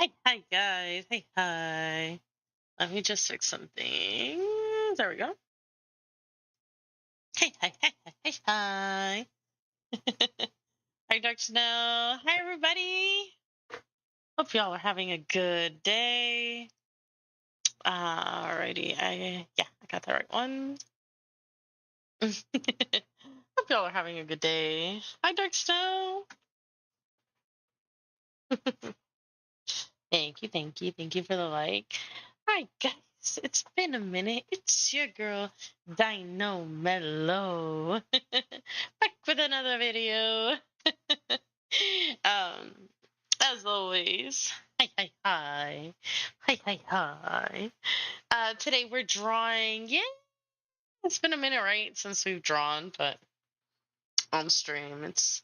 Hi guys. Hi. Let me just fix something. There we go. Hi. Hi, Dr. Snow. Hi, everybody. Hope y'all are having a good day. Alrighty. I got the right one. Hope y'all are having a good day. Hi, Dr. Snow. Thank you for the like. Hi, guys. It's been a minute. It's your girl, Dino Mellow. Back with another video. um, as always, hi. Hi. Today we're drawing. Yeah, it's been a minute, right, since we've drawn, but on stream, it's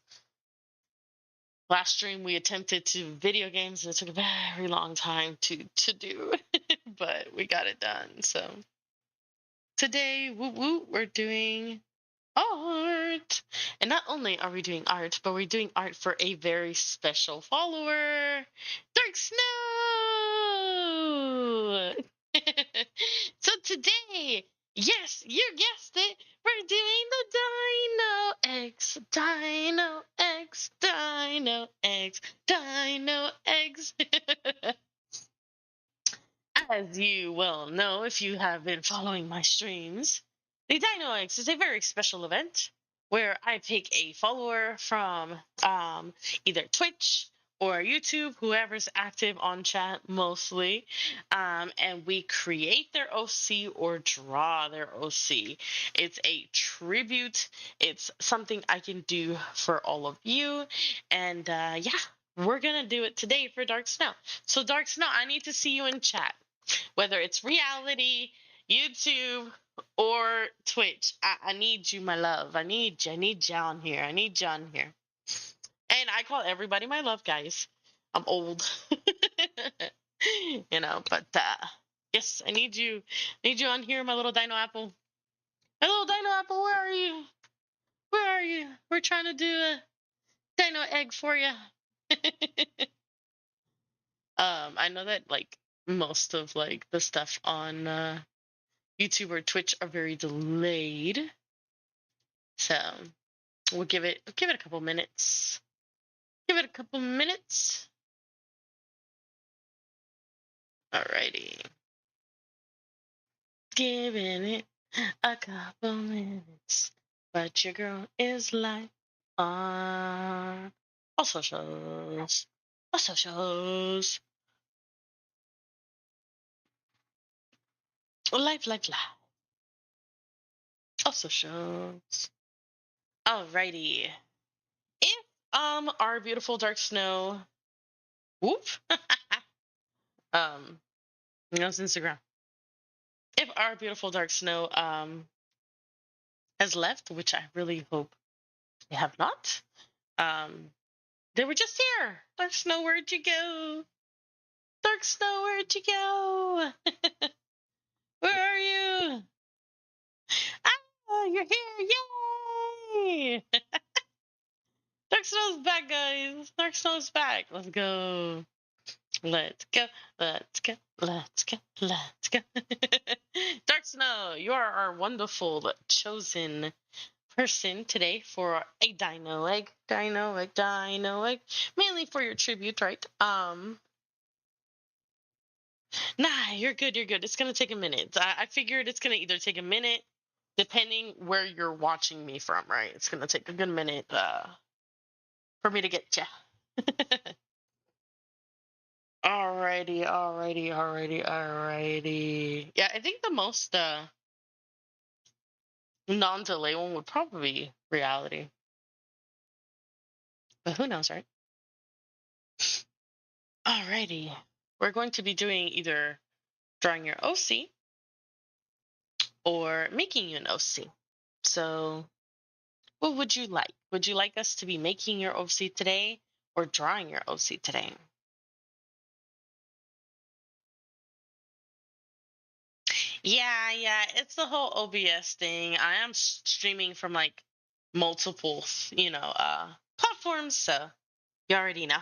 last stream we attempted to video games and it took a very long time to do, but we got it done. So today, we're doing art. And not only are we doing art, but we're doing art for a very special follower, Dark Snow. So today, yes, you guessed it, we're doing the Dino X. As you well know, if you have been following my streams, the Dino X is a very special event where I pick a follower from either Twitch or YouTube, whoever's active on chat mostly, and we create their OC or draw their OC. It's a tribute. It's something I can do for all of you, and yeah, we're gonna do it today for Dark Snow. So Dark Snow, I need to see you in chat, whether it's reality, YouTube, or Twitch. I need you, my love. I need you. I need you on here. I need you on here. And I call everybody my love, guys. I'm old. But yes, I need you. I need you on here, my little dino apple. My little dino apple, where are you? Where are you? We're trying to do a dino egg for you. I know that like most of like the stuff on YouTube or Twitch are very delayed. So we'll give it a couple minutes. Give it a couple minutes. Alrighty. Giving it a couple minutes. But your girl is live on all socials. All socials. Live. All socials. Alrighty. If our beautiful Dark Snow, whoop, it's Instagram. If our beautiful Dark Snow has left, which I really hope they have not, they were just here. Dark Snow, where'd you go? Dark Snow, where'd you go? Where are you? Ah, you're here! Yay! Dark Snow's back, guys. Dark Snow's back. Let's go. Let's go. Dark Snow, you are our wonderful chosen person today for a dino egg. Mainly for your tribute, right? Nah, you're good. It's gonna take a minute. I figured it's gonna either take a minute, depending where you're watching me from, right? It's gonna take a good minute for me to get you. Alrighty. Yeah, I think the most non-delay one would probably be reality, but who knows, right? Alrighty, we're going to be doing either drawing your OC or making you an OC. So, what would you like? Would you like us to be making your OC today or drawing your OC today? Yeah, it's the whole OBS thing. I am streaming from like multiple, platforms, so you already know.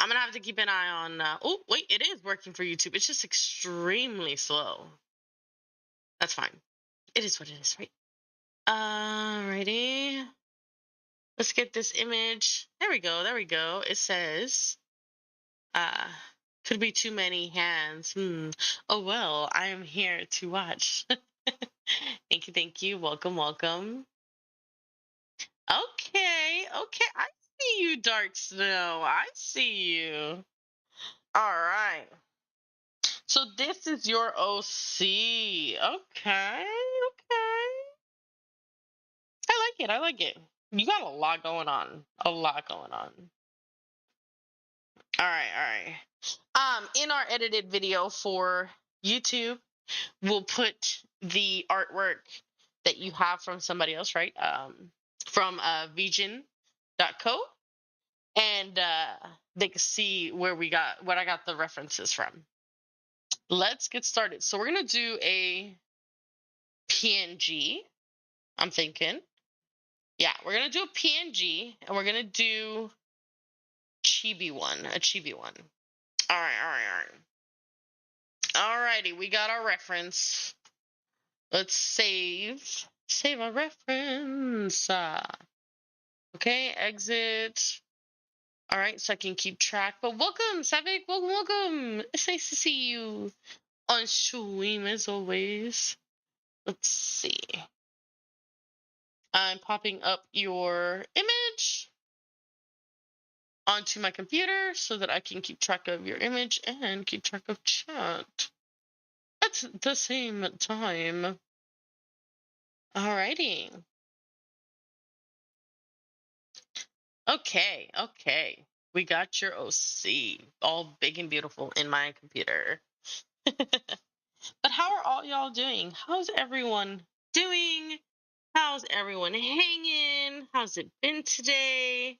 I'm gonna have to keep an eye on. Oh, wait, it is working for YouTube. It's just extremely slow. That's fine. It is what it is, right? Alrighty. Let's get this image. There we go. There we go. It says, uh, could be too many hands. Oh well, I am here to watch. Thank you, thank you. Welcome, welcome. Okay, okay. I see you, Dark Snow. I see you. All right. So this is your OC. Okay, okay. I like it. I like it. You got a lot going on. A lot going on. All right, all right. In our edited video for YouTube, we'll put the artwork that you have from somebody else, right? From Vision.co, and they can see where what I got the references from. Let's get started. So we're gonna do a PNG. I'm thinking, yeah, we're gonna do a PNG, and we're gonna do a chibi one. All right, all right, all right. Alrighty, we got our reference. Let's save our reference. Okay, exit. All right, so I can keep track. But welcome, Savik. Welcome, welcome. It's nice to see you on stream as always. Let's see. I'm popping up your image onto my computer so that I can keep track of your image and keep track of chat at the same time. Alrighty. Okay, okay. We got your OC all big and beautiful in my computer. But how are all y'all doing? How's everyone doing? How's everyone hanging? How's it been today?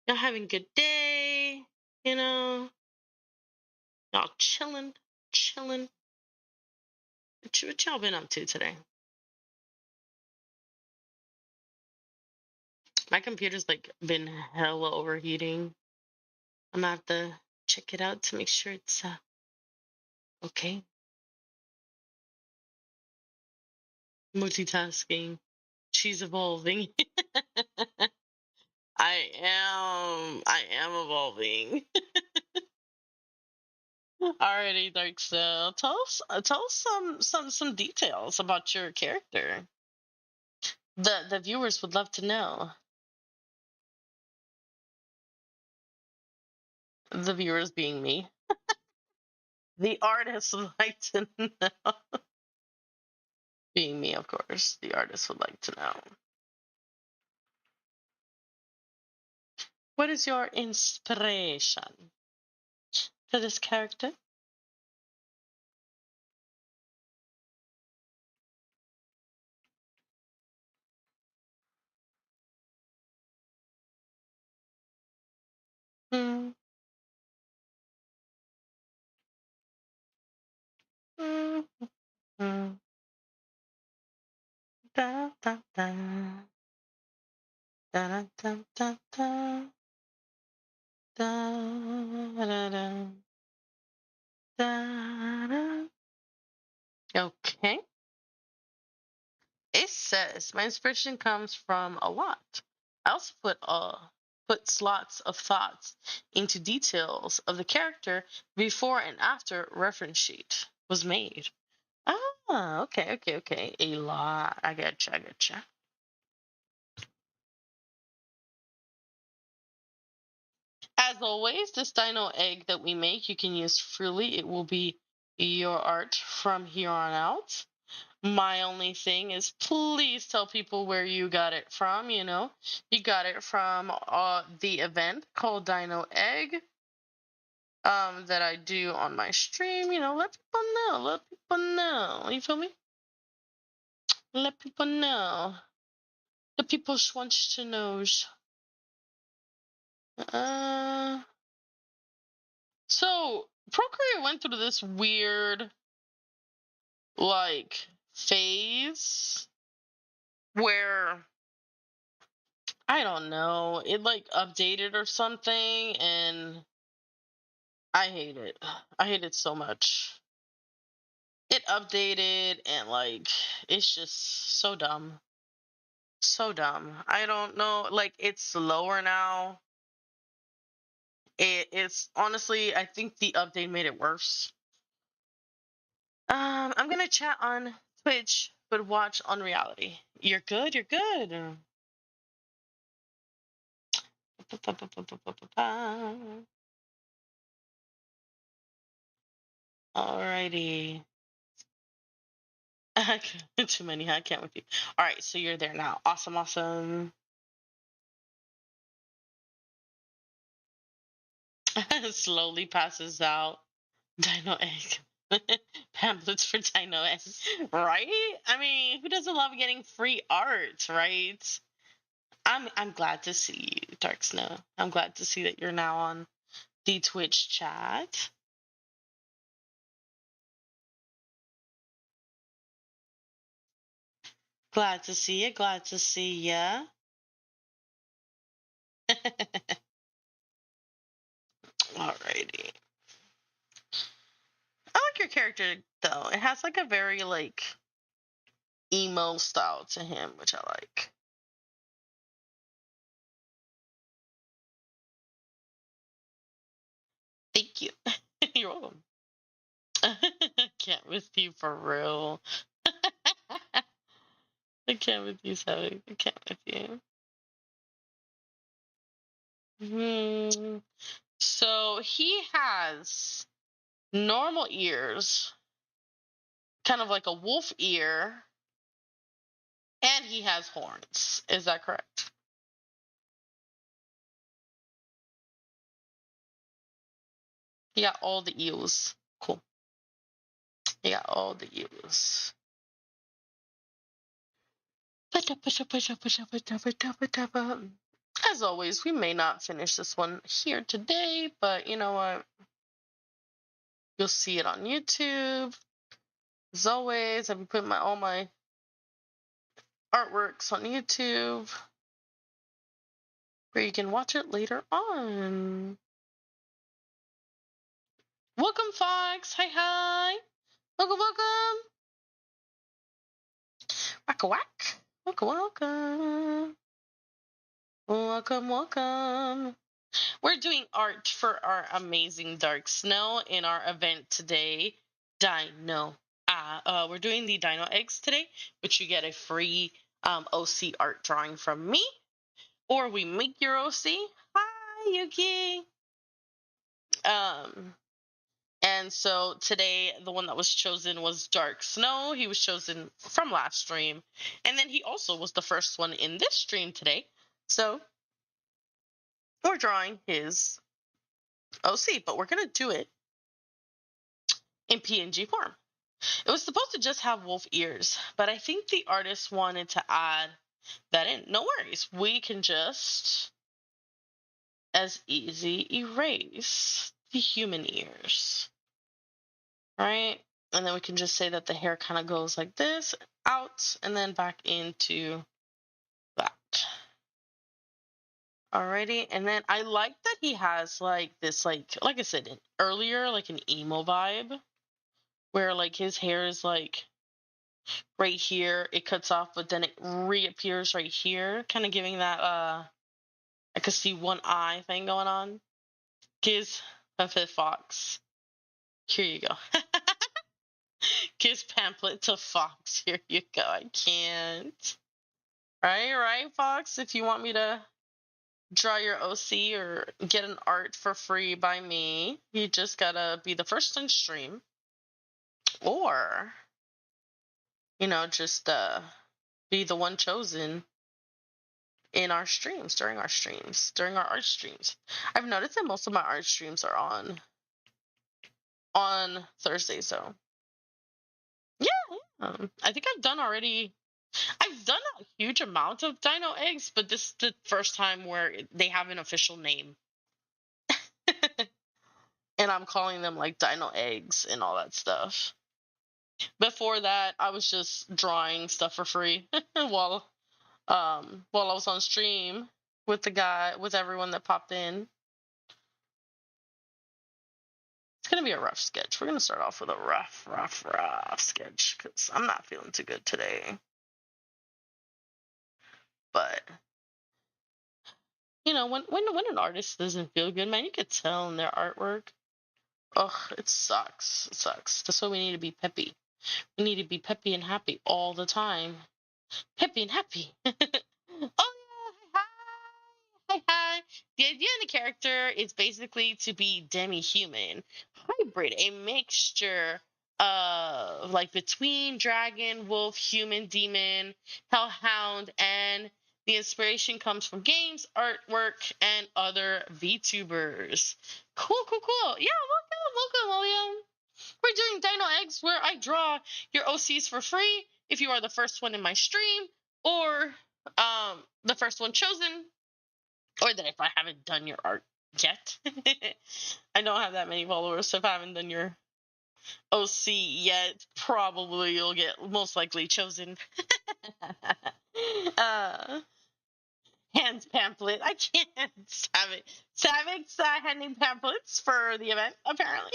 Y'all having a good day? You know? Y'all chilling? Chilling? What y'all been up to today? My computer's like been hella overheating. I'm gonna have to check it out to make sure it's okay. Multitasking. She's evolving. I am evolving. Alrighty, Dark Cell. Tell us some details about your character. The viewers would love to know. The viewers being me. The artists would like to know. Being me, of course. The artists would like to know. What is your inspiration for this character? Mm, mm, mm, da, da, da, da, da, da, da, da, da, da, da. Da-da. Okay. It says my inspiration comes from a lot. I also put slots of thoughts into details of the character before and after reference sheet was made. Ah, okay, okay, okay. A lot. I gotcha, I gotcha. As always, this dino egg that we make, you can use freely. It will be your art from here on out. My only thing is please tell people where you got it from, you know. You got it from the event called Dino Egg that I do on my stream, you know. Let people know. Let people know. You feel me? Let people know. The people wants to know. So Procreate went through this weird like phase where I don't know, it like updated or something, and I hate it. I hate it so much. It updated and like it's just so dumb. So dumb. I don't know. Like it's slower now. It's honestly, I think the update made it worse. I'm gonna chat on Twitch, but watch on reality. You're good. You're good. Alrighty. Too many. I can't with you. All right, so you're there now. Awesome, awesome. Slowly passes out. Dino egg. Pamphlets for Dino egg. Right? I mean, who doesn't love getting free art, right? I'm glad to see you, Dark Snow. I'm glad to see that you're now on the Twitch chat. Glad to see you. Glad to see ya. Alrighty. I like your character though. It has like a very like emo style to him, which I like. Thank you. You're welcome. I can't with you for real. I can't with you, Sally. I can't with you. So he has normal ears, kind of like a wolf ear, and he has horns. Is that correct? He got all the eels. Cool. He got all the eels. As always, we may not finish this one here today, but you know what? You'll see it on YouTube. As always, I've been putting all my artworks on YouTube where you can watch it later on. Welcome, Fox. Hi, hi. Welcome, welcome. Whack a whack. Welcome, welcome. Welcome, welcome. We're doing art for our amazing Dark Snow in our event today. Dino. We're doing the Dino eggs today, which you get a free OC art drawing from me, or we make your OC. Hi, Yuki. Um, and so today, the one that was chosen was Dark Snow. He was chosen from last stream, and then he also was the first one in this stream today. So we're drawing his OC, but we're gonna do it in PNG form. It was supposed to just have wolf ears, but I think the artist wanted to add that in. No worries. We can just as easy erase the human ears. Right? And then we can just say that the hair kind of goes like this, out, and then back into that. Alrighty, and then I like that he has like this, like I said earlier, like an emo vibe, where like his hair is like right here, it cuts off, but then it reappears right here, kind of giving that I could see one eye thing going on. Kiss Pamphlet Fox. Here you go. Kiss pamphlet to Fox. Here you go. I can't. Right, Fox. If you want me to draw your OC or get an art for free by me, you just gotta be the first on stream, or just be the one chosen in our streams during our art streams. I've noticed that most of my art streams are on Thursdays though. Yeah, yeah. I think I've done a huge amount of Dino eggs, but this is the first time where they have an official name. And I'm calling them like Dino eggs and all that stuff. Before that, I was just drawing stuff for free while I was on stream with everyone that popped in. gonna be a rough sketch. We're gonna start off with a rough sketch because I'm not feeling too good today. But you know, when an artist doesn't feel good, man, you could tell in their artwork. Ugh, it sucks. It sucks. That's why we need to be peppy. We need to be peppy and happy all the time. Peppy and happy. Oh yeah, hi, hi, hi. The idea in the character is basically to be demi-human, hybrid, a mixture of like between dragon, wolf, human, demon, hellhound, and the inspiration comes from games, artwork, and other VTubers. Cool, cool, cool. Yeah, welcome, William. We're doing Dino Eggs where I draw your OCs for free if you are the first one in my stream or the first one chosen, or that if I haven't done your art yet. I don't have that many followers, so if I haven't done your OC yet, probably you'll get most likely chosen. uh Hands pamphlet. I can't. Savage handing pamphlets for the event, apparently.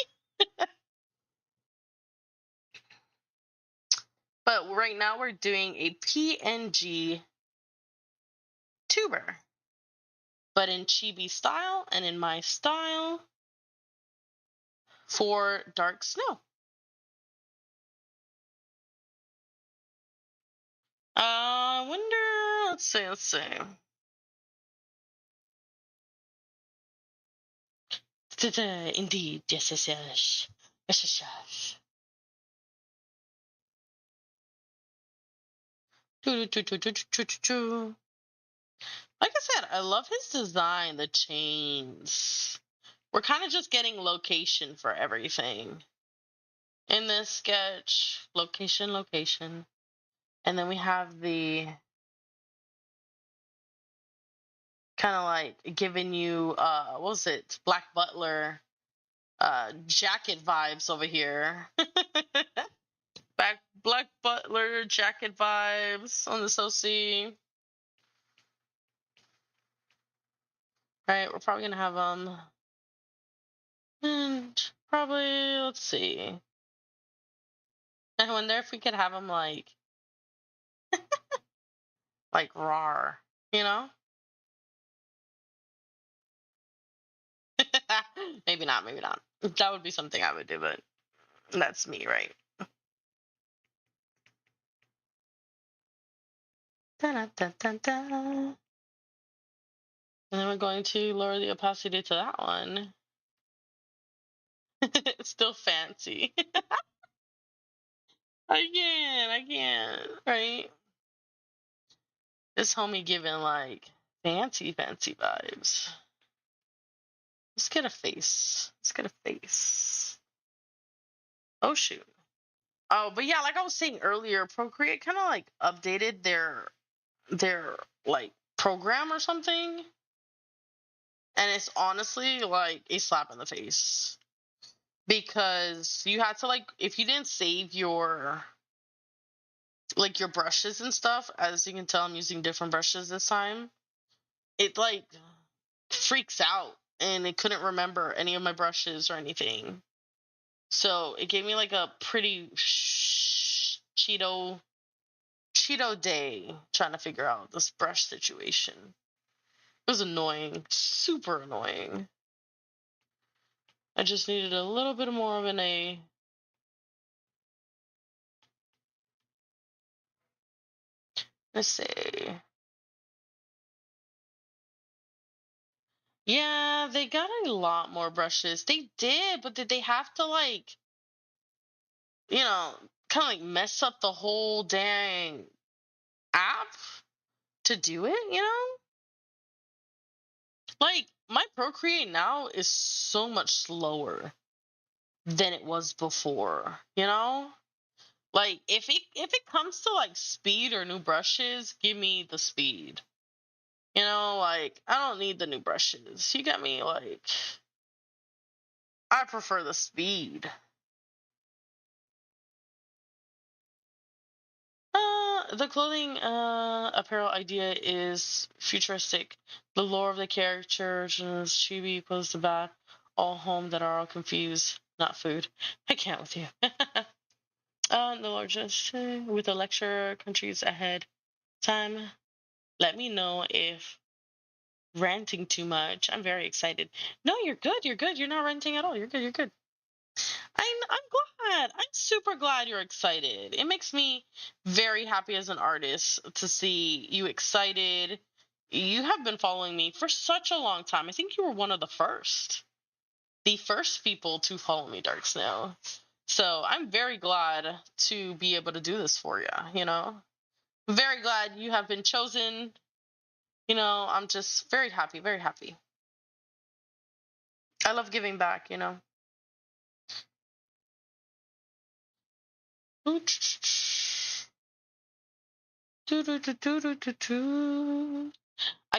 But right now we're doing a PNG tuber, but in chibi style and in my style for dark snow. I wonder. Let's see. Indeed, yes. Like I said, I love his design, the chains. We're kind of just getting location for everything. In this sketch, location. And then we have the kind of like giving you, what was it? Black Butler jacket vibes over here. Black Butler jacket vibes on this OC. Right, we're probably gonna have and probably let's see. I wonder if we could have them like rar, you know? Maybe not. That would be something I would do, but that's me, right? Dun, dun, dun, dun. And then we're going to lower the opacity to that one. It's still fancy. I can't, right? This homie giving like fancy vibes. Let's get a face. Oh shoot. Oh, but yeah, like I was saying earlier, Procreate kind of like updated their like program or something, and it's honestly like a slap in the face because you had to like if you didn't save your like your brushes and stuff, as you can tell, I'm using different brushes this time. It like freaks out and it couldn't remember any of my brushes or anything. So it gave me like a pretty Cheeto day trying to figure out this brush situation. It was annoying, super annoying. I just needed a little bit more of an A. Let's see. Yeah, they got a lot more brushes. They did, but did they have to like, kind of like mess up the whole dang app to do it, Like my Procreate now is so much slower than it was before, Like if it comes to like speed or new brushes, give me the speed. Like I don't need the new brushes. You got me like I prefer the speed. The clothing apparel idea is futuristic. The lore of the characters, chibi equals the bat, all home that are all confused. not food. I can't with you. The largest with the lecture countries ahead time. Let me know if ranting too much. I'm very excited. No, you're good. You're good. You're not ranting at all. You're good. You're good. I'm glad. I'm super glad you're excited. It makes me very happy as an artist to see you excited. You have been following me for such a long time. I think you were one of the first people to follow me, Dark Snow. So I'm very glad to be able to do this for you, you know? Very glad you have been chosen. You know, I'm just very happy, very happy. I love giving back, you know? I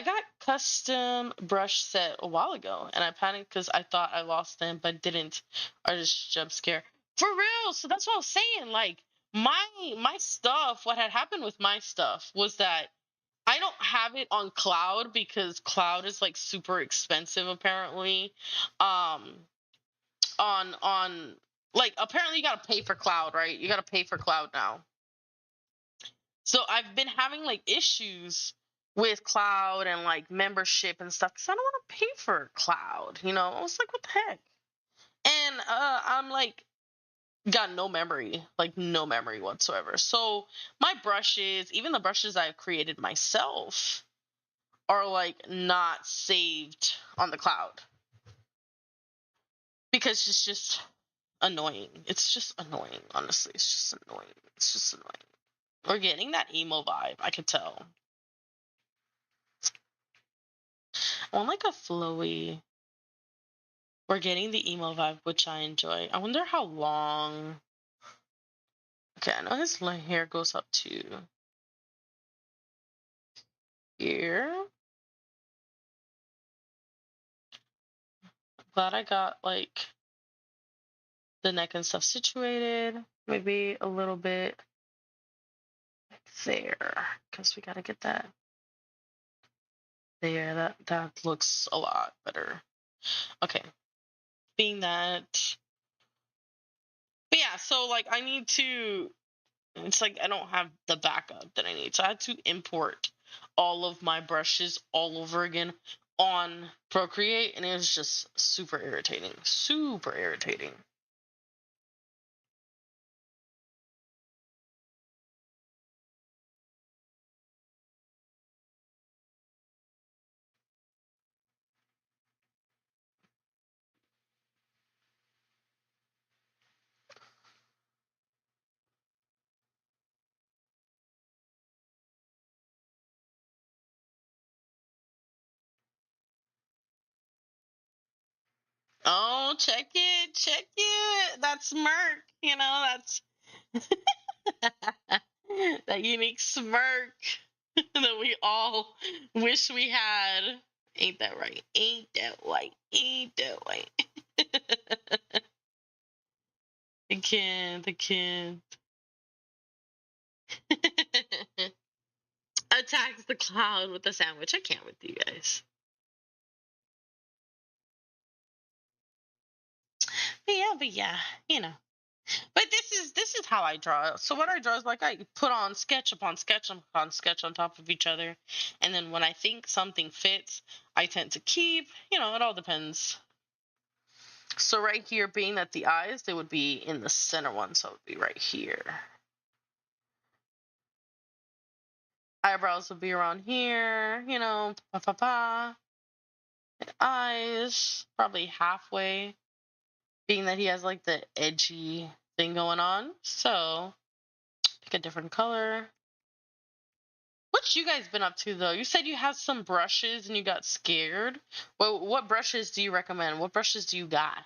got custom brush set a while ago, and I panicked because I thought I lost them, but didn't. Artist jump scare for real. So that's what I was saying. Like my stuff, what had happened with my stuff was that I don't have it on cloud because cloud is like super expensive apparently. Um, on like apparently you gotta pay for cloud, right? You gotta pay for cloud now. So I've been having like issues with cloud and like membership and stuff because I don't want to pay for cloud. You know, I was like, what the heck? And I'm like, got no memory, like no memory whatsoever. So my brushes, even the brushes I've created myself, are like not saved on the cloud because it's just annoying. It's just annoying, honestly. It's just annoying. It's just annoying. We're getting that emo vibe, I could tell. I want like a flowy. We're getting the emo vibe, which I enjoy. I wonder how long. Okay, I know his hair goes up to here. Glad I got like the neck and stuff situated. Maybe a little bit there, because we gotta get that there. That looks a lot better. Okay, being that. But yeah, so like I need to. It's like I don't have the backup that I need, so I had to import all of my brushes all over again on Procreate, and it was just super irritating. Super irritating. Oh, check it, check it. That smirk, you know, that's that unique smirk that we all wish we had. Ain't that right? Ain't that white? Ain't that white? The kid, the kid. Attacks the cloud with the sandwich. I can't with you guys. But yeah, you know. But this is how I draw. So what I draw is like I put on sketch upon sketch upon sketch on top of each other, and then when I think something fits, I tend to keep. You know, it all depends. So right here, being that the eyes, they would be in the center one, so it would be right here. Eyebrows would be around here. You know, pa pa pa. Eyes probably halfway, being that he has like the edgy thing going on. So pick a different color. What you guys been up to though? You said you have some brushes and you got scared. Well, what brushes do you recommend? What brushes do you got?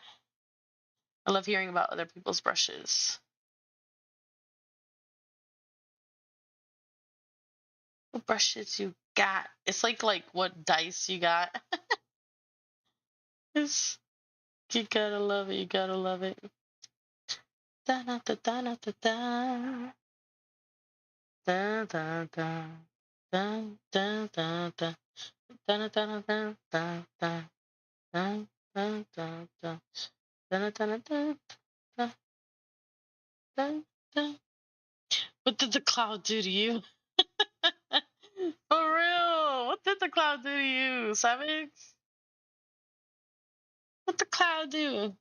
I love hearing about other people's brushes. What brushes you got? It's like what dice you got. It's, you gotta love it. You gotta love it. Da da da da da da da da da da da da da da. Da da da da da da da da da da. Dun, dun, dun, dun, dun, dun. What did the cloud do to you? For real. What did the cloud do to you, Savage? What the cloud do?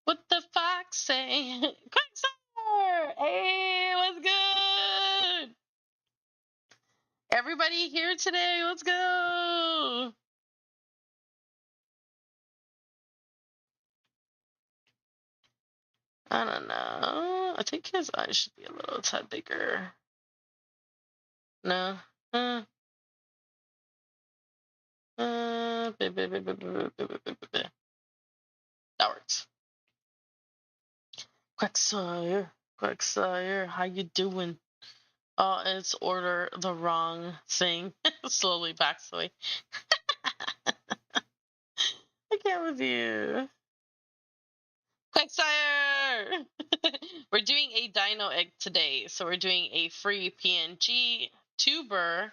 What the fox say? Quickstar! Hey, what's good? Everybody here today, let's go! I don't know. I think his eyes should be a little tad bigger. No. That works. Quacksire, Quacksire, how you doing? Oh, it's order the wrong thing. Slowly backs away. I can't with you. Quacksire! We're doing a dino egg today, so we're doing a free PNG tuber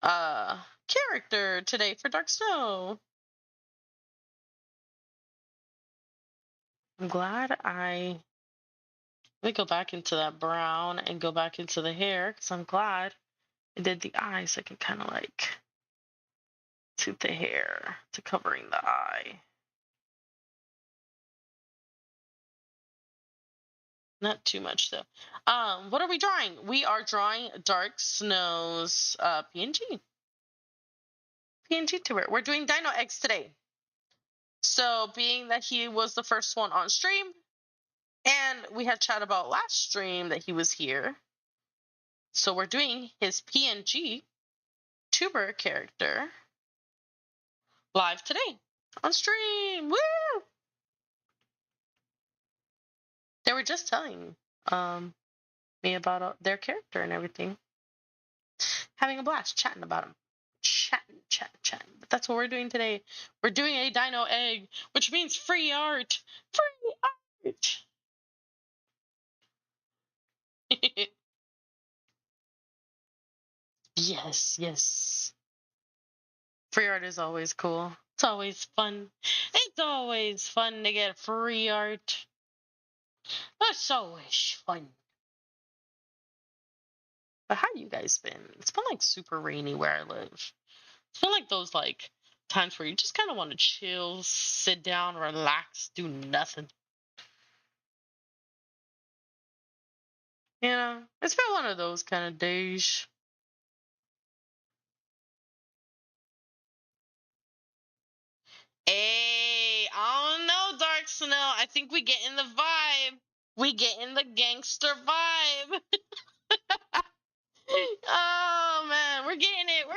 character today for Dark Snow. I'm glad let me go back into that brown and go back into the hair, because I'm glad I did the eyes. I can kind of like suit the hair to covering the eye. Not too much though. What are we drawing? We are drawing Dark Snow's PNG. PNG tuber. We're doing Dino Eggs today. So being that he was the first one on stream, and we had chat about last stream that he was here, so we're doing his PNG tuber character live today on stream. Woo! They were just telling me about their character and everything. Having a blast chatting about him. Chatting. But that's what we're doing today. We're doing a dino egg, which means free art. Free art! Yes. Free art is always cool. It's always fun. It's always fun to get free art. That's always fun. But how you guys been? It's been like super rainy where I live. It's been like those like times where you just kind of want to chill, sit down, relax, do nothing. You know, it's been one of those kind of days. Hey, I don't know, Dark Snow. I think we get in the vibe. We get in the gangster vibe. Oh man, we're getting it.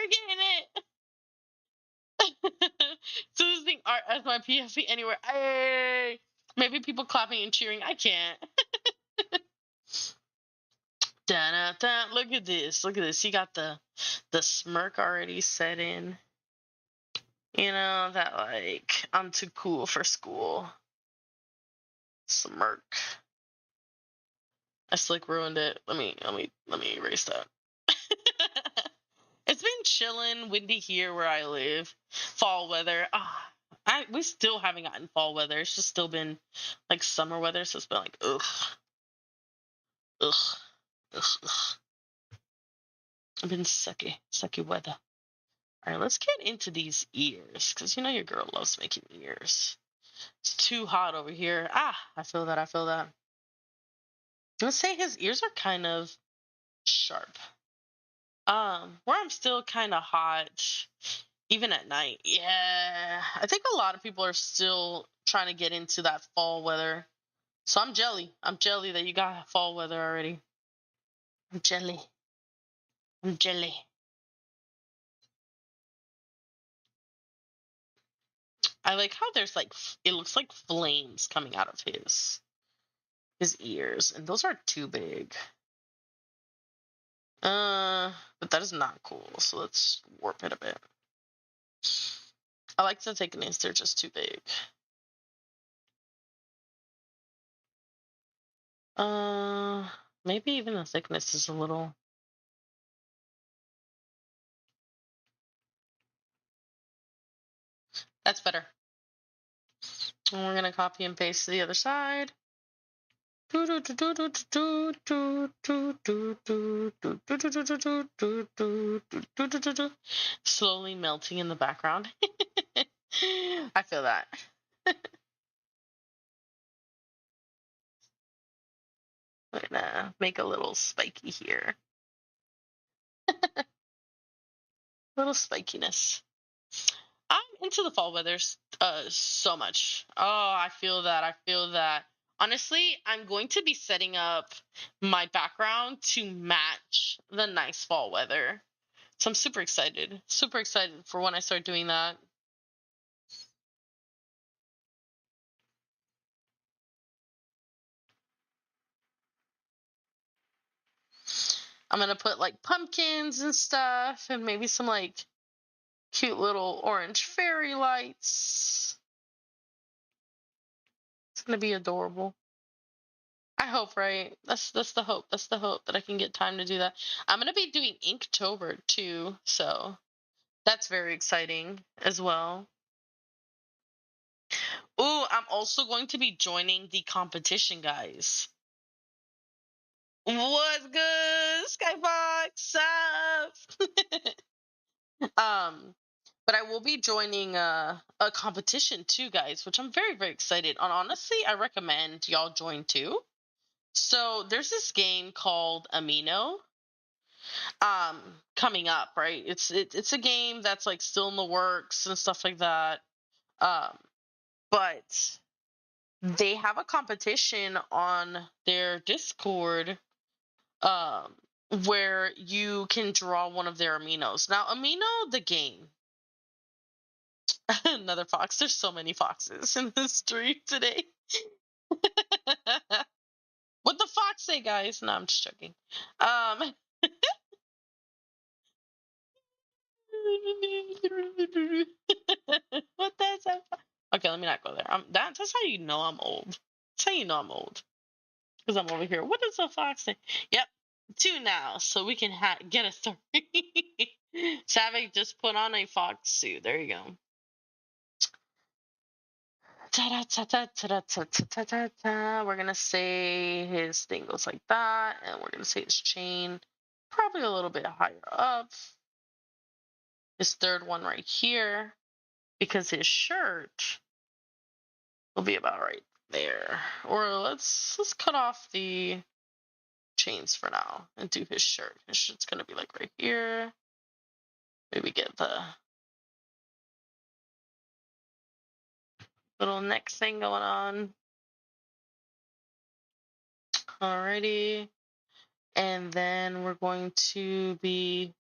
Choosing art as my PFP anywhere. Hey, maybe people clapping and cheering. I can't. Da-da-da. Look at this. He got the smirk already set in. You know that like I'm too cool for school. Smirk. I slick ruined it. Let me erase that. It's been chilling, windy here where I live. Fall weather. We still haven't gotten fall weather. It's just still been like summer weather, so it's been like ugh. I've been sucky weather. All right, let's get into these ears, because you know your girl loves making ears. It's too hot over here. I feel that. Let's say his ears are kind of sharp. Where I'm still kind of hot, even at night. Yeah, I think a lot of people are still trying to get into that fall weather. So I'm jelly. That you got fall weather already. I'm jelly. I like how there's like it looks like flames coming out of his ears, and those are too big. But that is not cool. So let's warp it a bit. I like the thickness; they're just too big. Maybe even the thickness is a little. That's better. And we're gonna copy and paste to the other side. Slowly melting in the background. I feel that. I'm gonna make a little spiky here. Little spikiness. I'm into the fall weather so much. Oh, I feel that. I feel that. Honestly, I'm going to be setting up my background to match the nice fall weather. So I'm super excited. Super excited for when I start doing that. I'm going to put like pumpkins and stuff and maybe some like cute little orange fairy lights. It's going to be adorable. I hope, right? That's the hope. That's the hope that I can get time to do that. I'm gonna be doing Inktober too, so that's very exciting as well. Ooh, I'm also going to be joining the competition, guys. What's good, Skybox? But I will be joining a competition too, guys, which I'm very, very excited on. Honestly, I recommend y'all join too. So there's this game called Amino um coming up, right? It's a game that's like still in the works and stuff like that. Um but they have a competition on their Discord um where you can draw one of their aminos. Now, Amino the game. Another fox. There's so many foxes in the street today. What the fox say, guys? No, I'm just joking. Um what that's that? Okay, let me not go there. That's how you know I'm old. That's how you know I'm old. Because I'm over here. What does the fox say? Yep, two now, so we can get a three. Savage just put on a fox suit. There you go. Ta-da-ta-ta-ta-ta-ta-ta-ta-ta. We're gonna say his thing goes like that, and we're gonna say his chain probably a little bit higher up. His third one right here, because his shirt will be about right there. Or let's cut off the chains for now and do his shirt. His shirt's gonna be like right here. Maybe get the little neck thing going on. Alrighty. And then we're going to be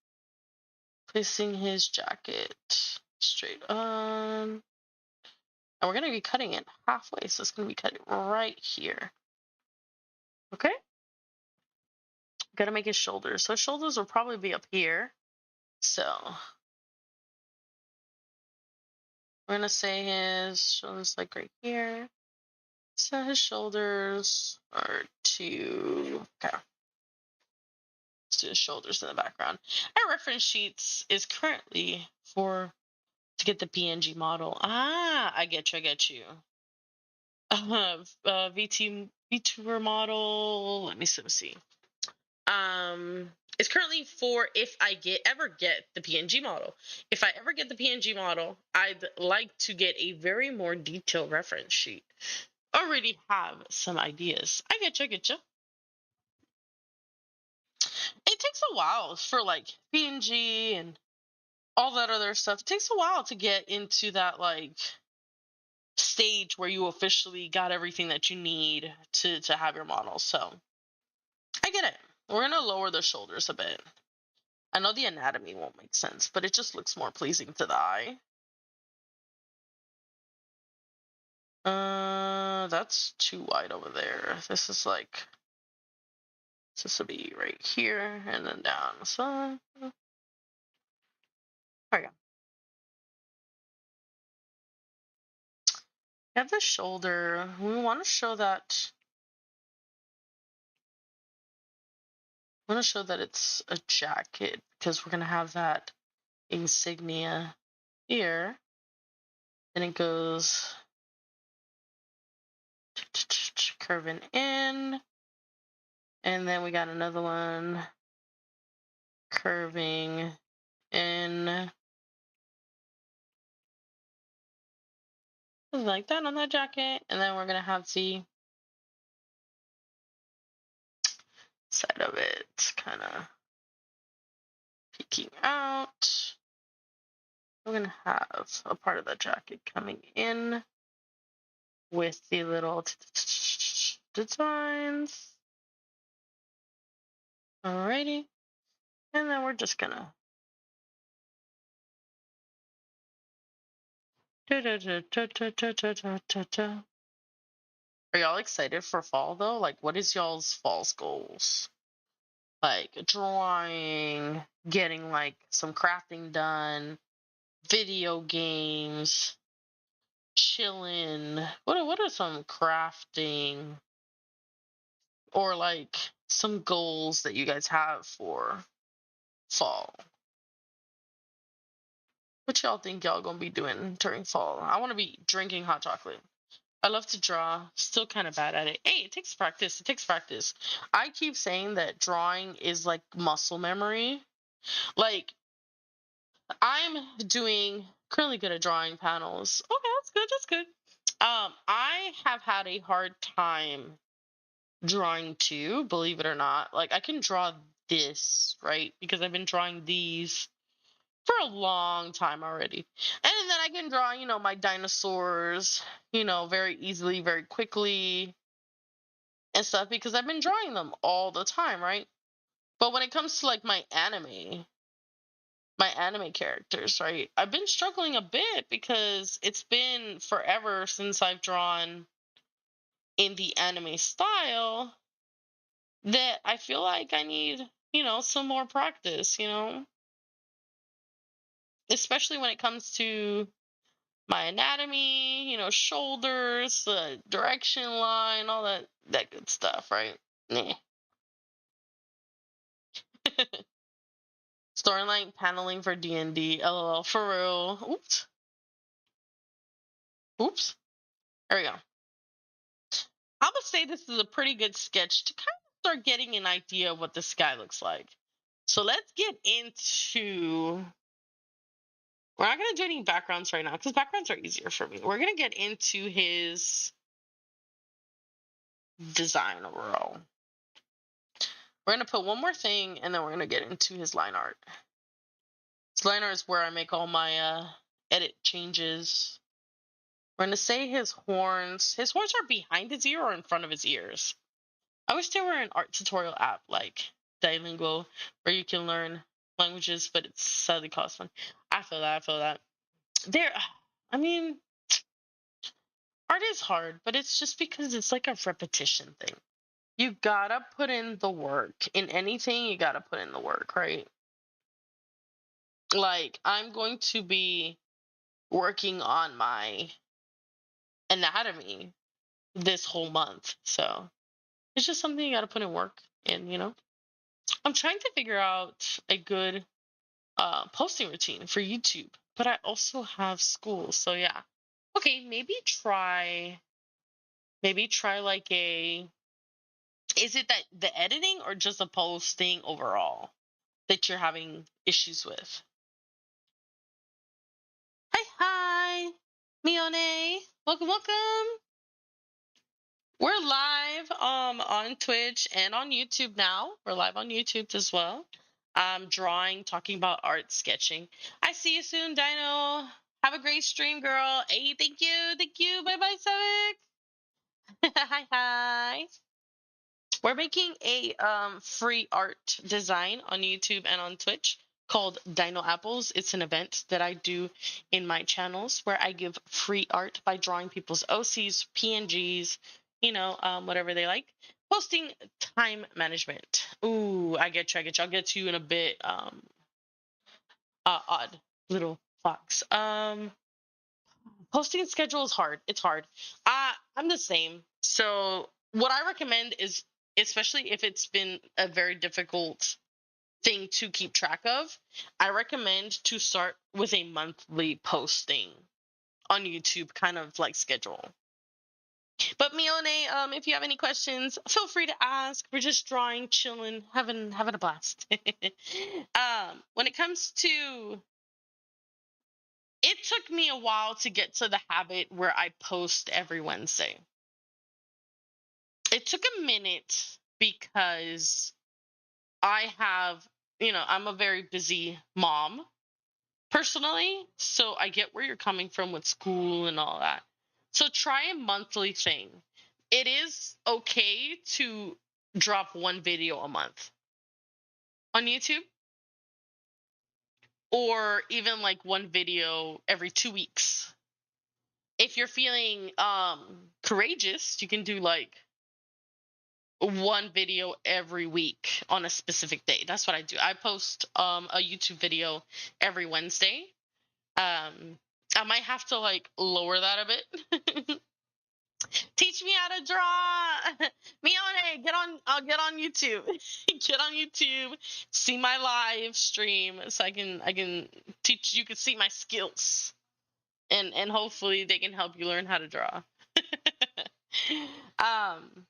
placing his jacket straight on. And we're going to be cutting it halfway, so it's going to be cut right here. Okay? Gotta make his shoulders. So his shoulders will probably be up here. So we're going to say his shoulders like right here. So his shoulders are to, okay. Let's do his shoulders in the background. Our reference sheets is currently for to get the PNG model. Ah, I get you. I get you. VTuber model. Let me see. It's currently for if I ever get the PNG model. If I ever get the PNG model, I'd like to get a very more detailed reference sheet. Already have some ideas. I get you. I get you. It takes a while for like PNG and all that other stuff. It takes a while to get into that like stage where you officially got everything that you need to have your model. So I get it. We're gonna lower the shoulders a bit. I know the anatomy won't make sense, but it just looks more pleasing to the eye. That's too wide over there. This is like, this will be right here and then down. So there we go. Have the shoulder. We want to show that. I want to show that it's a jacket because we're gonna have that insignia here. And it goes curving in. And then we got another one curving in. Like that on that jacket. And then we're going to have the side of it kind of peeking out. We're going to have a part of the jacket coming in with the little designs. Alrighty. And then we're just going to Are y'all excited for fall though? Like, what is y'all's fall's goals? Like drawing, getting like some crafting done, video games, chilling. What are some crafting or like some goals that you guys have for fall? What y'all think y'all gonna be doing during fall? I want to be drinking hot chocolate. I love to draw. Still kind of bad at it. Hey, it takes practice. It takes practice. I keep saying that drawing is like muscle memory. Like I'm doing currently good at drawing panels. Okay, that's good. That's good. I have had a hard time drawing too, believe it or not. Like I can draw this, right? Because I've been drawing these for a long time already. And then I can draw, my dinosaurs, very easily, very quickly and stuff because I've been drawing them all the time, right? But when it comes to like my anime characters, right? I've been struggling a bit because it's been forever since I've drawn in the anime style that I feel like I need, some more practice, especially when it comes to my anatomy, shoulders, the direction line, all that good stuff, right? Nah. Storyline paneling for D&D. LOL, for real. Oops. Oops. There we go. I'm gonna say this is a pretty good sketch to kind of start getting an idea of what this guy looks like. So let's get into. We're not gonna do any backgrounds right now because backgrounds are easier for me. We're gonna get into his design overall. We're gonna put one more thing and then we're gonna get into his line art. His line art is where I make all my edit changes. We're gonna say his horns. His horns are behind his ear or in front of his ears. I wish there were an art tutorial app like Duolingo where you can learn languages, but it's sadly costs money. I feel that. I feel that. There, I mean, art is hard, but it's just because it's like a repetition thing. You gotta put in the work. In anything, you gotta put in the work, right? Like, I'm going to be working on my anatomy this whole month, so it's just something you gotta put in work in. I'm trying to figure out a good posting routine for YouTube, but I also have school, so yeah. Okay, maybe try like is it that the editing or just the posting overall that you're having issues with? Hi, Mione. Welcome, welcome. We're live on Twitch and on YouTube now. We're live on YouTube as well. Drawing, talking about art, sketching. I see you soon, Dino. Have a great stream, girl. Hey, thank you. Thank you. Bye bye, Savik. Hi, hi. We're making a free art design on YouTube and on Twitch called Dino Apples. It's an event that I do in my channels where I give free art by drawing people's OCs, PNGs, whatever they like. Posting time management. Ooh, I get you. I'll get to you in a bit. Odd little fox. Posting schedule is hard. It's hard. I'm the same. So what I recommend is, especially if it's been a very difficult thing to keep track of, I recommend to start with a monthly posting on YouTube kind of like schedule. But Mione, if you have any questions, feel free to ask. We're just drawing, chilling, having a blast. When it comes to, it took me a while to get to the habit where I post every Wednesday. It took a minute because I have, I'm a very busy mom personally, so I get where you're coming from with school and all that. So try a monthly thing. It is okay to drop one video a month on YouTube, or even like one video every 2 weeks. If you're feeling courageous, you can do like one video every week on a specific day. That's what I do. I post a YouTube video every Wednesday. I might have to like lower that a bit. Teach me how to draw. Mione, get on YouTube. Get on YouTube. See my live stream so I can teach you, can see my skills. And hopefully they can help you learn how to draw. um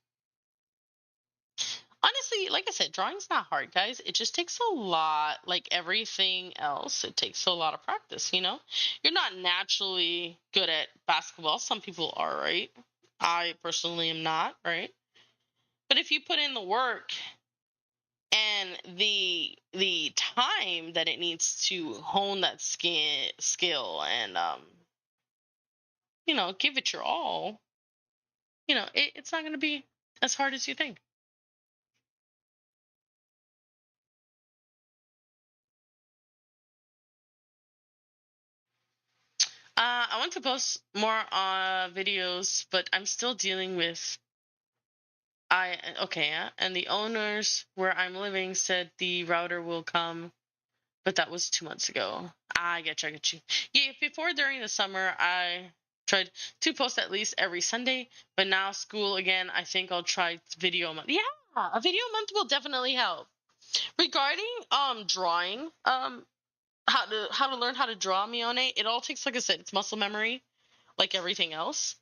Honestly, like I said, drawing's not hard, guys. It just takes a lot, like everything else, it takes a lot of practice, you know? You're not naturally good at basketball. Some people are, right? I personally am not, right? But if you put in the work and the time that it needs to hone that skill and give it your all, it's not going to be as hard as you think. I want to post more videos, but I'm still dealing with I okay, yeah, and the owners where I'm living said the router will come, but that was 2 months ago. I get you, I get you. Yeah, before during the summer, I tried to post at least every Sunday, but now school again. I think I'll try video a month. Yeah, a video a month will definitely help. Regarding drawing, how to learn how to draw, Mione, it all takes, like I said, it's muscle memory, like everything else.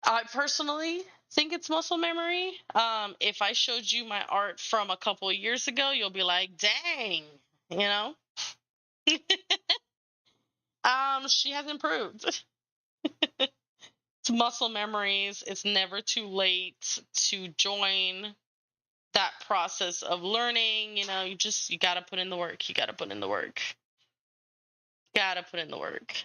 I personally think it's muscle memory. If I showed you my art from a couple of years ago, you'll be like, "Dang," you know. She has improved. It's muscle memories. It's never too late to join that process of learning. You gotta put in the work. You gotta put in the work. Gotta put in the work.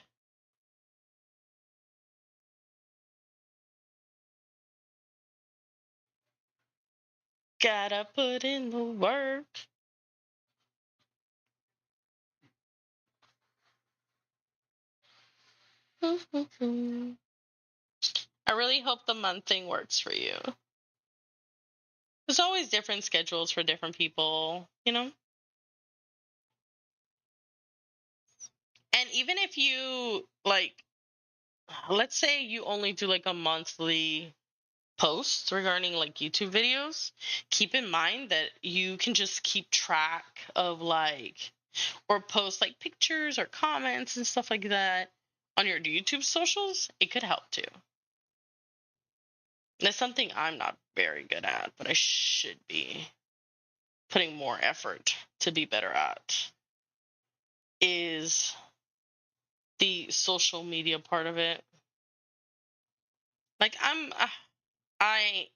Gotta put in the work. I really hope the month thing works for you. There's always different schedules for different people, you know? And even if you, like, let's say you only do like a monthly post regarding like YouTube videos, keep in mind that you can just keep track of like, or post like pictures or comments and stuff like that on your YouTube socials. It could help too. That's something I'm not very good at, but I should be putting more effort to be better at, is the social media part of it. Like I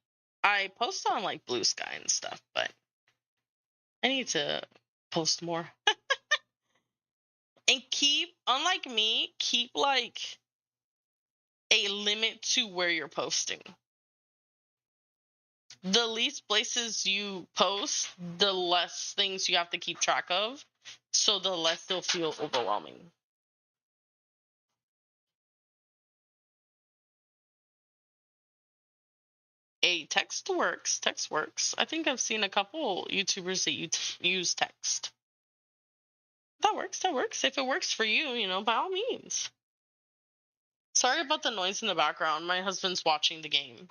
I post on like Blue Sky and stuff, but I need to post more. And keep, unlike me, keep like a limit to where you're posting. The least places you post, the less things you have to keep track of, so the less they'll feel overwhelming. A text works. Text works. I think I've seen a couple YouTubers that use text. That works. That works. If it works for you, by all means. Sorry about the noise in the background. My husband's watching the game.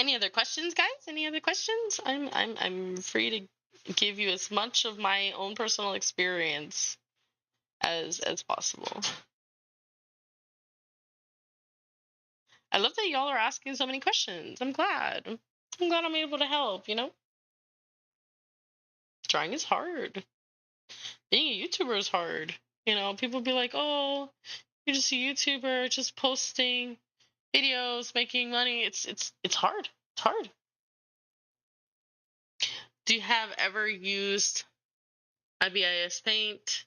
Any other questions, guys? Any other questions? I'm free to give you as much of my own personal experience as possible. I love that y'all are asking so many questions. I'm glad. I'm glad I'm able to help, you know? Trying is hard. Being a YouTuber is hard. You know, people be like, "Oh, you're just a YouTuber, just posting videos, making money." It's hard. It's hard. Do you have ever used IBIS Paint?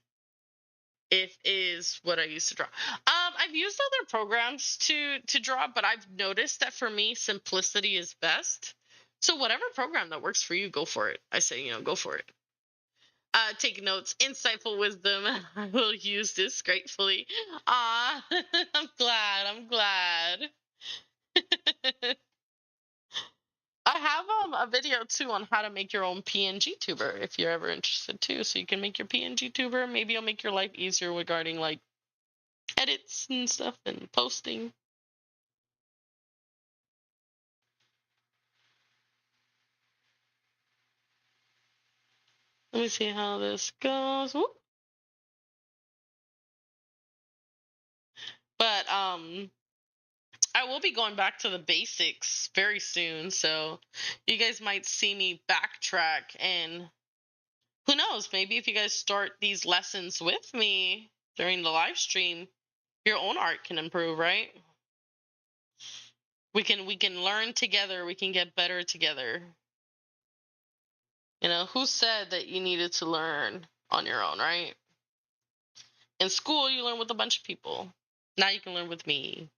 It is what I used to draw. I've used other programs to draw, but I've noticed that for me, simplicity is best. So whatever program that works for you, go for it. I say, go for it. Take notes, insightful wisdom. I will use this gratefully. Ah, I'm glad. I'm glad. I have a video too on how to make your own PNG tuber if you're ever interested too. So you can make your PNG tuber. Maybe it'll make your life easier regarding like edits and stuff and posting. Let me see how this goes. Whoop. But I will be going back to the basics very soon, so you guys might see me backtrack, and who knows, maybe if you guys start these lessons with me during the live stream, your own art can improve, right? We can learn together, we can get better together. Who said that you needed to learn on your own, right? In school you learn with a bunch of people. Now you can learn with me.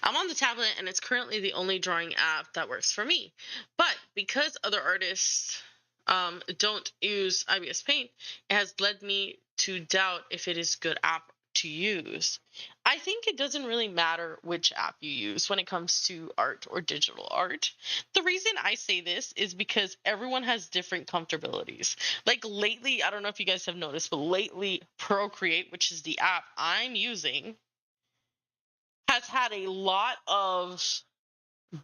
I'm on the tablet and it's currently the only drawing app that works for me. But because other artists don't use IBS Paint, it has led me to doubt if it is a good app to use. I think it doesn't really matter which app you use when it comes to art or digital art. The reason I say this is because everyone has different comfortabilities. Like lately, I don't know if you guys have noticed, but lately Procreate, which is the app I'm using, has had a lot of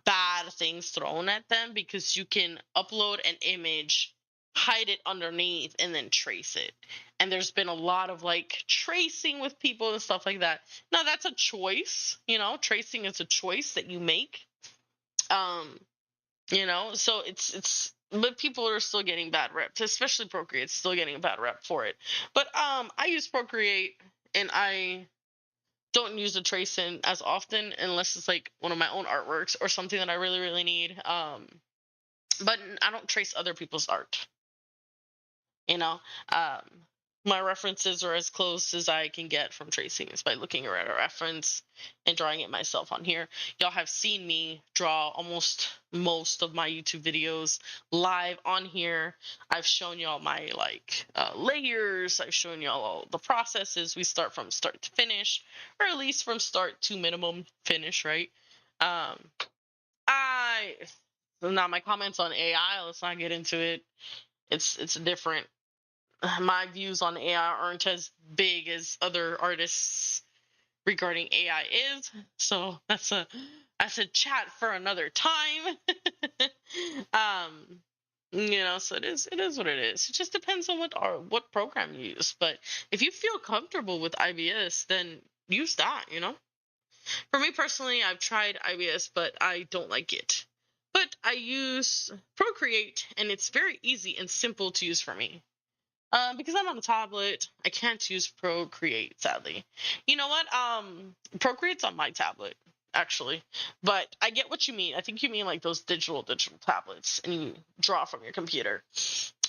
bad things thrown at them because you can upload an image, hide it underneath, and then trace it. And there's been a lot of like tracing with people and stuff like that. Now that's a choice, tracing is a choice that you make. So it's but people are still getting bad reps, especially Procreate's still getting a bad rep for it. But I use Procreate and I don't use the tracing as often unless it's like one of my own artworks or something that I really, really need. But I don't trace other people's art. You know, um, my references are as close as I can get from tracing is by looking at a reference and drawing it myself on here. Y'all have seen me draw almost most of my YouTube videos live on here. I've shown y'all my layers. I've shown y'all all the processes. We start from start to finish, or at least from start to minimum finish, right? Um, I Now my comments on AI. Let's not get into it. It's different. My views on AI aren't as big as other artists regarding AI is. So that's a chat for another time. um so it is what it is. It just depends on what program you use. But if you feel comfortable with IBS, then use that. For me personally, I've tried IBS, but I don't like it. But I use Procreate, and it's very easy and simple to use for me. Because I'm on a tablet, I can't use Procreate, sadly. You know what? Procreate's on my tablet, actually. But I get what you mean. I think you mean like those digital tablets, and you draw from your computer.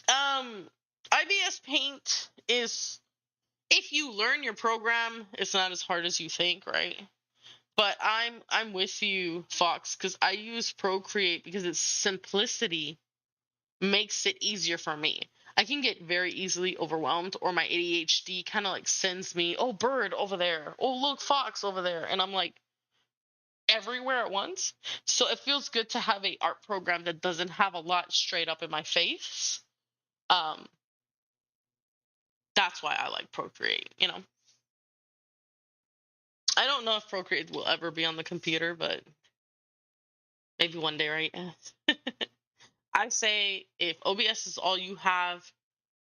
IBS Paint is, if you learn your program, it's not as hard as you think, right? But I'm with you, Fox, because I use Procreate because its simplicity makes it easier for me. I can get very easily overwhelmed, or my ADHD kind of like sends me, oh, bird over there, oh, look, fox over there, and I'm like everywhere at once. So it feels good to have a art program that doesn't have a lot straight up in my face. Um, that's why I like Procreate. I don't know if Procreate will ever be on the computer, but maybe one day, right? I say if OBS is all you have,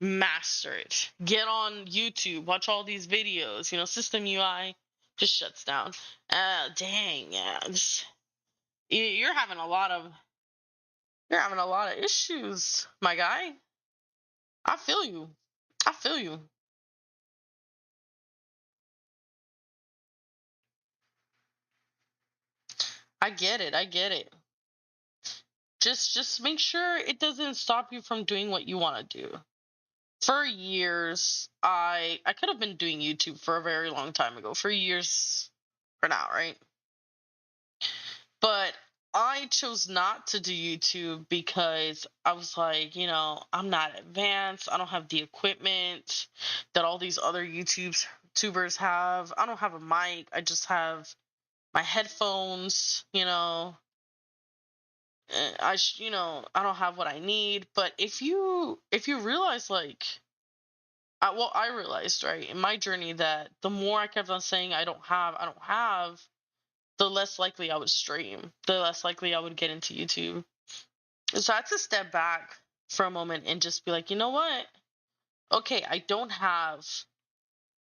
master it. Get on YouTube, watch all these videos. System UI just shuts down. Dang, yeah. You're having a lot of issues, my guy. I feel you. I feel you. I get it. I get it. Just make sure it doesn't stop you from doing what you want to do. For years, I could have been doing YouTube for a very long time ago. For years for now, right? But I chose not to do YouTube because I was like, I'm not advanced. I don't have the equipment that all these other YouTubers have. I don't have a mic. I just have my headphones, I don't have what I need. But if you realize, like, I realized, right, in my journey that the more I kept on saying I don't have, the less likely I would stream, the less likely I would get into YouTube. So I had to step back for a moment and just be like, you know what? Okay, I don't have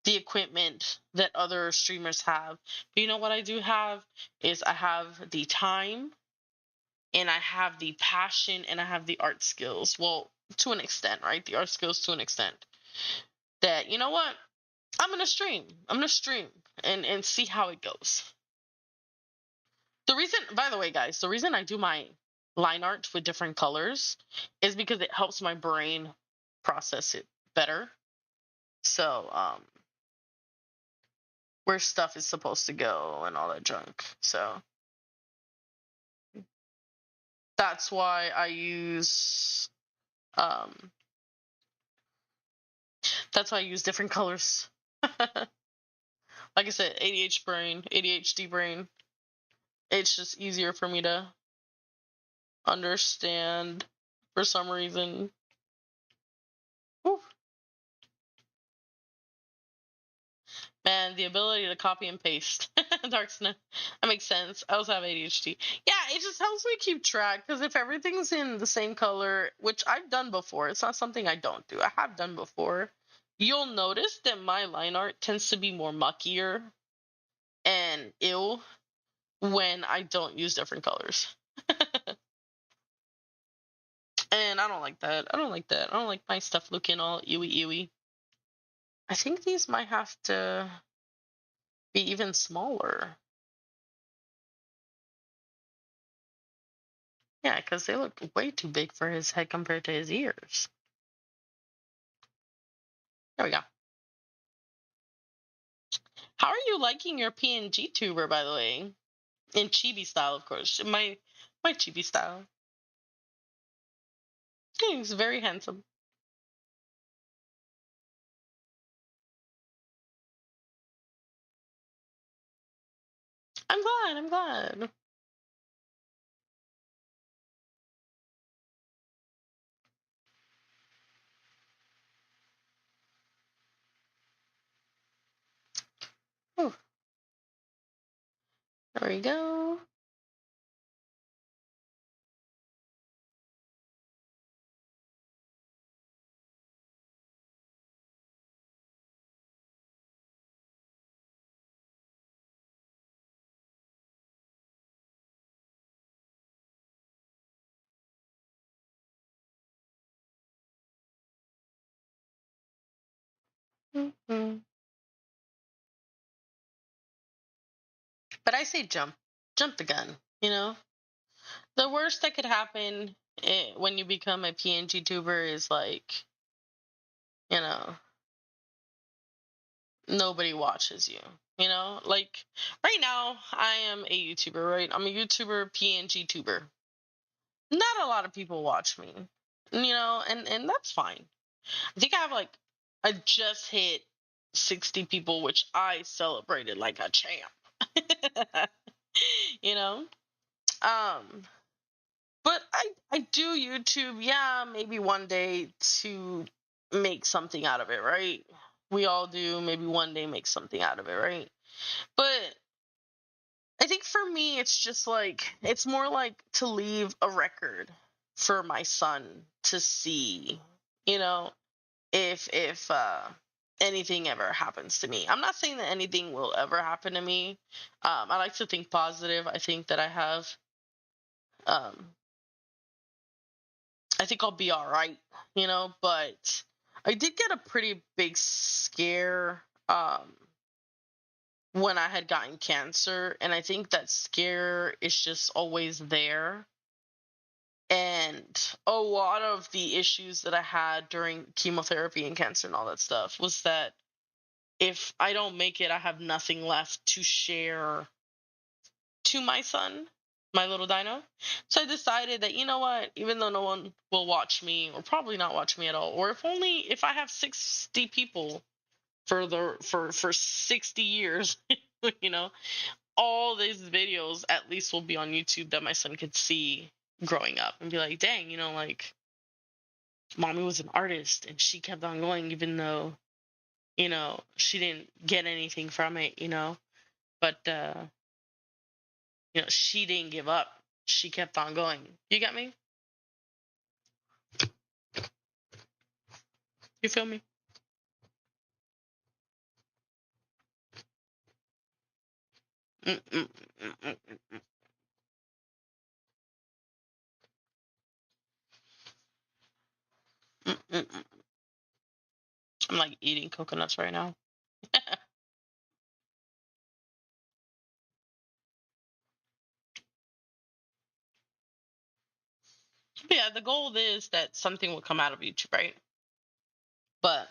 the equipment that other streamers have. But you know what I do have is I have the time and I have the passion and I have the art skills. Well, to an extent, right? The art skills to an extent. That, you know what? I'm gonna stream. I'm gonna stream and see how it goes. The reason, by the way, guys, the reason I do my line art with different colors is because it helps my brain process it better. So, where stuff is supposed to go and all that junk. So, that's why I use, um, different colors. Like I said, ADHD brain. It's just easier for me to understand for some reason. Whew. Man, the ability to copy and paste. Darksna. That makes sense. I also have ADHD. Yeah, it just helps me keep track because if everything's in the same color, which I've done before, it's not something I don't do. I have done before. You'll notice that my line art tends to be more muckier and ill when I don't use different colors. And I don't like that. I don't like that. I don't like my stuff looking all ewy. I think these might have to be even smaller. Yeah, because they look way too big for his head compared to his ears. There we go. How are you liking your PNG tuber, by the way? In chibi style, of course. My chibi style. Yeah, he's very handsome. I'm glad. I'm glad. Ooh, there we go. Mm-hmm. But I say jump. Jump the gun, The worst that could happen when you become a PNG tuber is like, you know, nobody watches you. Like right now, I am a YouTuber, right? I'm a YouTuber, PNG tuber. Not a lot of people watch me, and that's fine. I think I just hit 60 people, which I celebrated like a champ. you know, um, but I do YouTube, yeah, maybe one day to make something out of it, right? we all do. Maybe one day make something out of it, right? But I think for me, it's just like, it's more like to leave a record for my son to see, you know, if anything ever happens to me. I'm not saying that anything will ever happen to me. I like to think positive. I think that um, I think I'll be all right, but I did get a pretty big scare when I had gotten cancer, and I think that scare is just always there. And a lot of the issues that I had during chemotherapy and cancer and all that stuff was that if I don't make it, I have nothing left to share to my son, my little dino. So I decided that, you know what, even though no one will watch me, or probably not watch me at all, or if I have 60 people for 60 years, you know, all these videos at least will be on YouTube that my son could see growing up and be like, dang, like, mommy was an artist and she kept on going even though, she didn't get anything from it, but she didn't give up. She kept on going. You got me? You feel me? Mm-mm-mm-mm-mm-mm. Mm-mm-mm. I'm like eating coconuts right now. But yeah, the goal is that something will come out of YouTube, right? But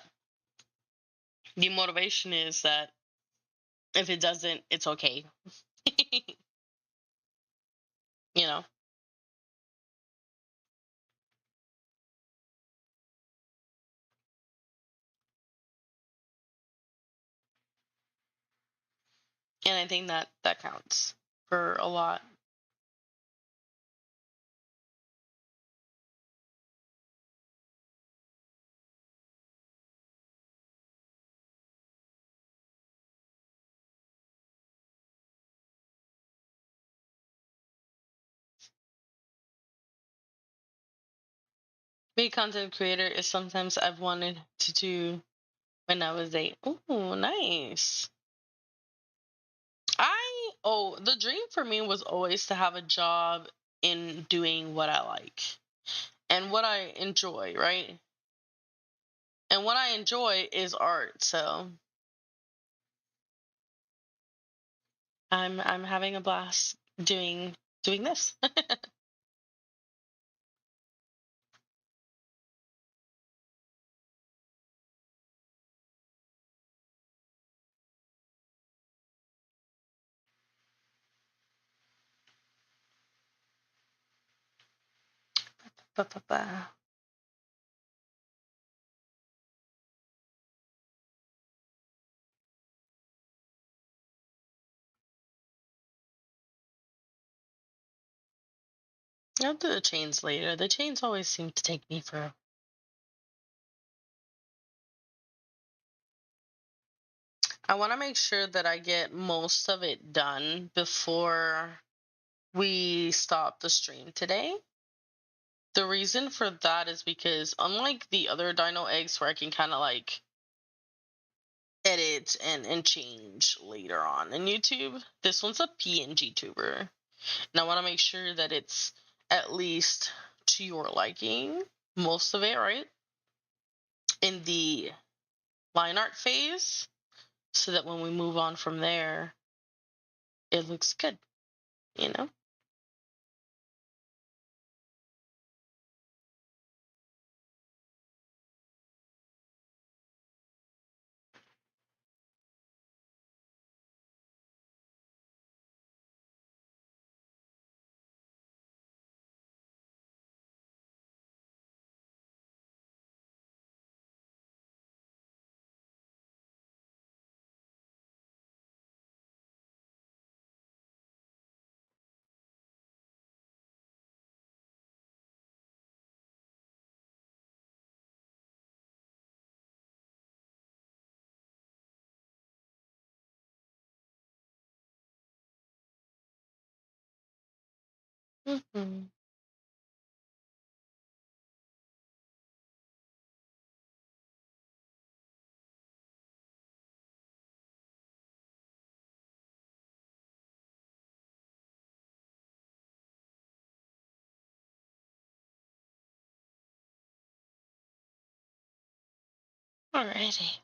the motivation is that if it doesn't, it's okay. you know? And I think that that counts for a lot. Be a content creator is sometimes I've wanted to do when I was eight. Oh, nice. The dream for me was always to have a job in doing what I like and what I enjoy, right? And what I enjoy is art, so I'm having a blast doing this. Ba-ba-ba. I'll do the chains later. The chains always seem to take me for. I want to make sure that I get most of it done before we stop the stream today. The reason for that is because unlike the other dino eggs where I can kind of like edit and change later on in YouTube, this one's a PNG tuber. And I want to make sure that it's at least to your liking, most of it, right? In the line art phase, so that when we move on from there, it looks good, you know? Mm-hmm. Alrighty.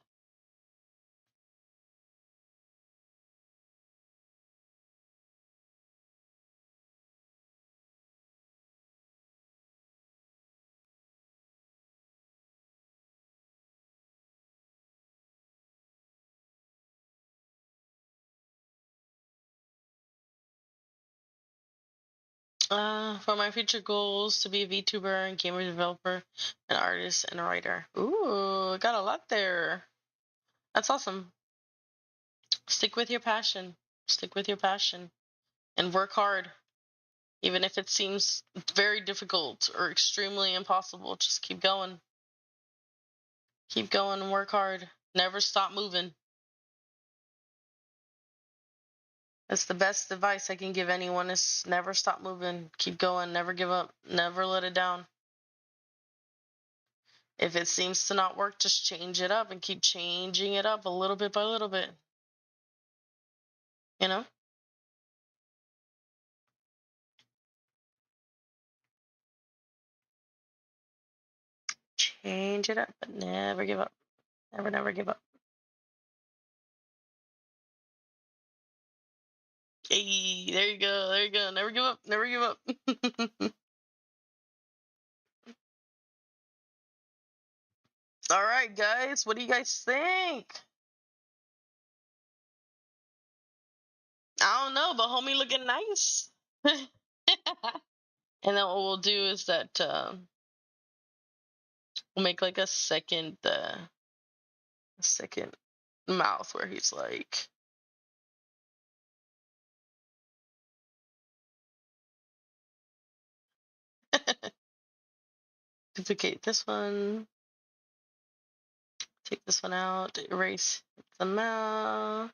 For my future goals to be a VTuber and gamer developer, an artist and a writer. Ooh, got a lot there. That's awesome. Stick with your passion. Stick with your passion and work hard. Even if it seems very difficult or extremely impossible, just keep going. Keep going and work hard. Never stop moving. That's the best advice I can give anyone is never stop moving. Keep going, never give up, never let it down. If it seems to not work, just change it up and keep changing it up a little bit by little bit. You know? Change it up, but never give up. Never, never give up. Hey, there you go. There you go. Never give up. Never give up. All right, guys. What do you guys think? I don't know, but homie looking nice. And then what we'll do is that we'll make like a second mouth where he's like, duplicate this one, take this one out, erase the mouth.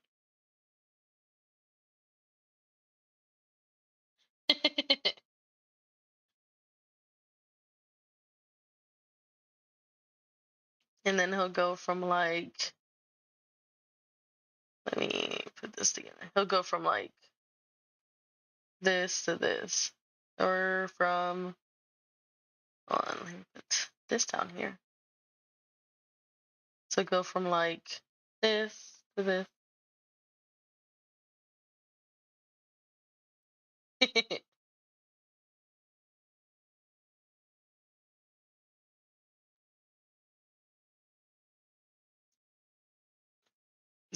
And then he'll go from like, let me put this together. He'll go from like this to this, or from, hold on, let me put this down here. So go from like this to this.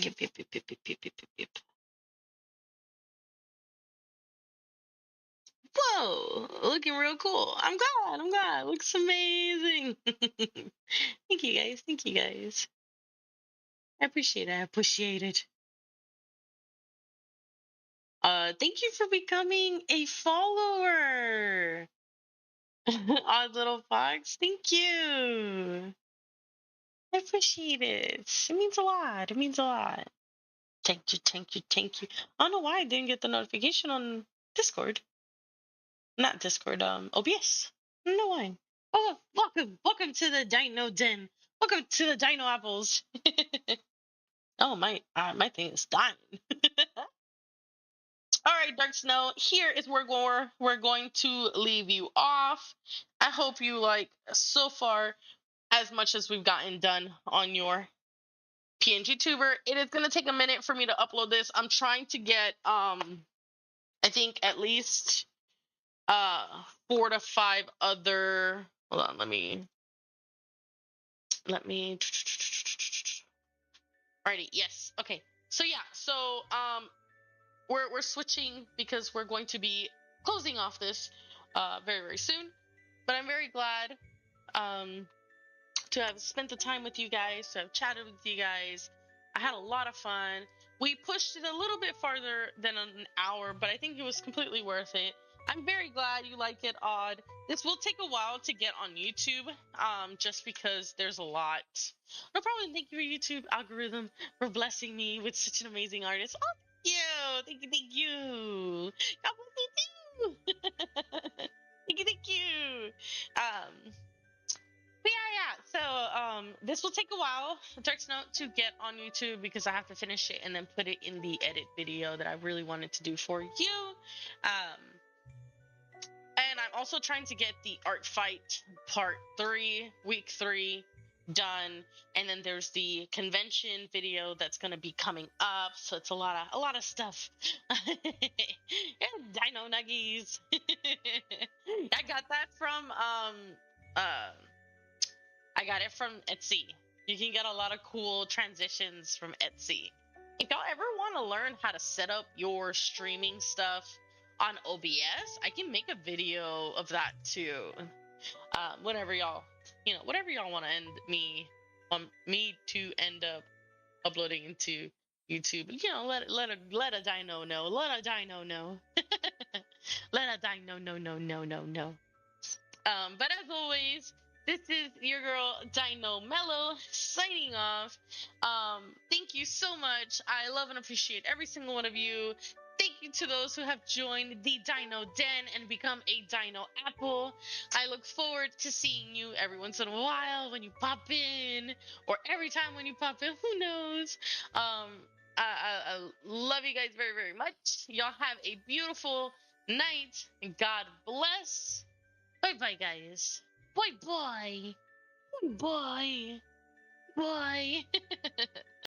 Yep, yep, yep, yep, yep, yep, yep, yep. Whoa, looking real cool. I'm glad. I'm glad. Looks amazing. Thank you guys. Thank you guys. I appreciate it. I appreciate it. Thank you for becoming a follower. Odd little fox. Thank you. I appreciate it. It means a lot. It means a lot. Thank you. Thank you. Thank you. I don't know why I didn't get the notification on Discord. Not Discord. OBS. I don't know why. Oh, welcome to the Dino Den. Welcome to the Dino Apples. Oh my thing is dying. All right, Dark Snow. Here is where we're going to leave you off. I hope you like so far as much as we've gotten done on your PNG tuber. It is gonna take a minute for me to upload this. I'm trying to get I think at least 4 to 5 other, hold on, let me alrighty, yes. Okay. So yeah, so we're switching because we're going to be closing off this very, very soon. But I'm very glad um to have spent the time with you guys, to have chatted with you guys. I had a lot of fun. We pushed it a little bit farther than an hour, but I think it was completely worth it. I'm very glad you like it, Odd. This will take a while to get on YouTube, just because there's a lot. No problem. Thank you for YouTube algorithm for blessing me with such an amazing artist. Oh, thank you, thank you, thank you. God bless you Thank you, thank you. But yeah. So this will take a while, Dark's Note, to get on YouTube because I have to finish it and then put it in the edit video that I really wanted to do for you. And I'm also trying to get the art fight part 3, week 3 done, and then there's the convention video that's going to be coming up, so it's a lot of stuff. Dino nuggies. I got that from uh I got it from Etsy. You can get a lot of cool transitions from Etsy. If y'all ever want to learn how to set up your streaming stuff on OBS, I can make a video of that too. Whatever y'all, whatever y'all want to me to end up uploading into YouTube. Let a dino know. Let a dino know. Let a dino no. But as always, this is your girl Dino Mellow signing off. Thank you so much. I love and appreciate every single one of you. Thank you to those who have joined the Dino Den and become a Dino Apple. I look forward to seeing you every once in a while when you pop in, or every time when you pop in. Who knows? I love you guys very, very much. Y'all have a beautiful night, and God bless. Bye bye, guys. Bye bye. Bye. Bye.